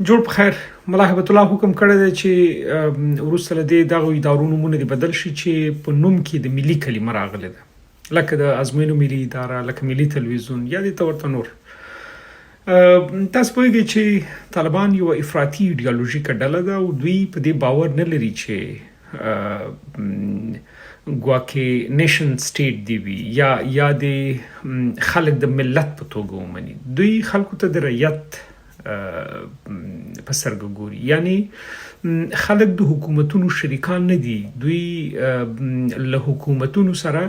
جوړ په خیر. ملا هیبت الله حکم کړی دی چې وروسته له دې دغه ادارو نومونه دې بدل شي چې په نوم کې د ملي کلمه راغلې ده، لکه د ازموینو ملي اداره، لکه ملي تلویزیون یا دې ته ورته نور. تاسو پوهیږئ چې طالبان یو افراطي ایډیالوژیکه ډله ده او دوی په دې باور نه لري چې ګواکې نیشن سټیټ دی وي یا د خلک د ملت په توګه ومني. دوی خلکو ته د رعیت په سترګه ګوري، یعنی خلک د حکومتونو شریکان نه دي. دوی له حکومتونو سره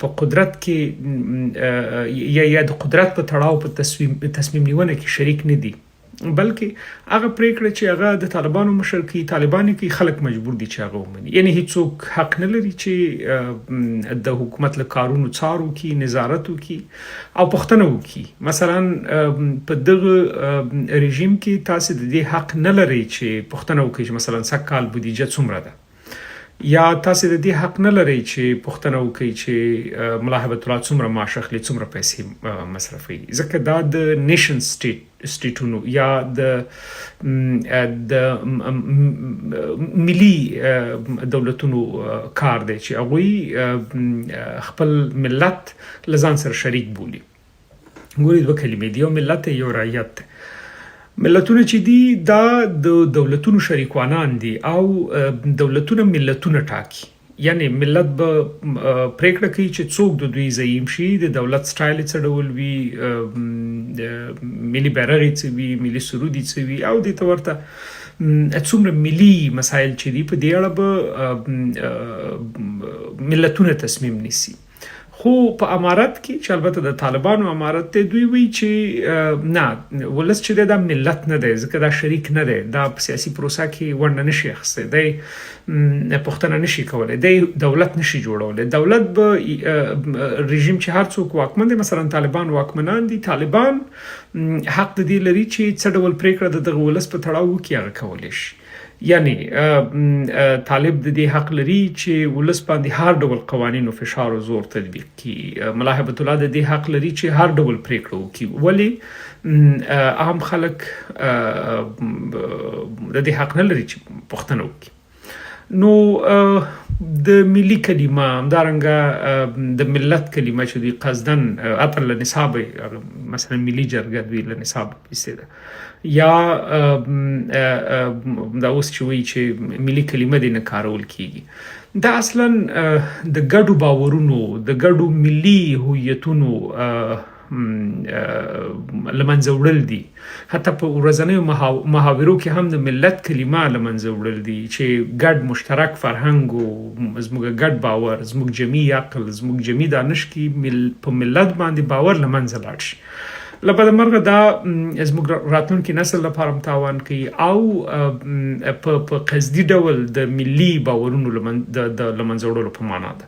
په قدرت کې یا د قدرت په تړاو په تصمیم نیونه کې شریک نه دي، بلکې هغه پریکړه چې هغه د طالبانو مشر کوي، طالبان کوي، خلک مجبور دي چې هغه ومني. یعنی هیڅوک حق نه لري چې د حکومت له کارونو څارو کی، نظارت وکي او پوښتنه وکي. مثلا په دغه رژیم کې تاسو د دې حق نه لري چې پوښتنه وکړئ چې مثلا سکهال بودیجه څومره ده، یا تاسو د دې حق نه لري چې پوښتنه وکړئ چې ملا هیبت الله څومره معاش اخلي، څومره پیسې مصرفوي، ځکه دا د نیشن سټیټونو یا د ملي دولتونو کار دی چې هغوی خپل ملت له ځان سره شریک بولي. ګورئ دوه کلمې دي، یو ملت یو رعیت. ملتونه چې دي دا د دولتونو شریکوانان دي او دولتونه ملتونه ټاکي. یعنی ملت به پریکړه کوي چې څوک د دوی زعیم شي، د دولت سټایل څه ډول وي، ملي بیرغ څه وي، ملي سرود څه وي او د ورته څومره ملي مسایل چې دي په دې اړه به ملتونه تصمیم نیسي. خو په امارت کې چې البته د طالبانو امارت ته دوی وی چې نه، ولس چې دا ملت نه دی، ځکه دا شریک نه دی، دا په سیاسي پروسه کې ونډه نشي اخیستی، دی پوښتنه نشي کولی، دی دولت نشي جوړولی. دولت به رژیم چې هر څوک واکمن دی، مثلا طالبان واکمنان دي، طالبان حق د دې لري چې څه ډول پریکړه د دغه ولس په تړاو وکړي، هغه کولی شي. یعنی طالب د دې حق لري چې ولس باندې هر ډول قوانینو فشار او زور تطبیق کړي. ملا هیبت الله د دې حق لري چې هر ډول پریکړه وکړي، ولی عام خلک د دې حق نه لري چې پوښتنه وکړي. نو د ملي کلمه همدارنګه د ملت کلمه چې دوی قصدن اطر له نصاب، مثلا ملي جرګه دوی له نصاب ایستده، یا دا اوس چې وایي چې ملي کلمه دې نه کارول کیږي، دا اصلا د ګډو باورونو، د ګډو ملي هویتونو لمنځه وړل دي. حتی په ورځنیو محاورو کې هم د ملت کلمه لمنځه وړل دي چې ګډ مشترک فرهنګ او زموږ ګډ باور، زموږ جمعي عقل، زموږ جمعي دانش کې په ملت باندې باور لمنځه لاړ شي. له بده مرغه دا زموږ راتلونکي نسل لپاره هم تاوان کوي او په قصدي ډول د ملي باورونو د لمنځه وړلو په معنا ده.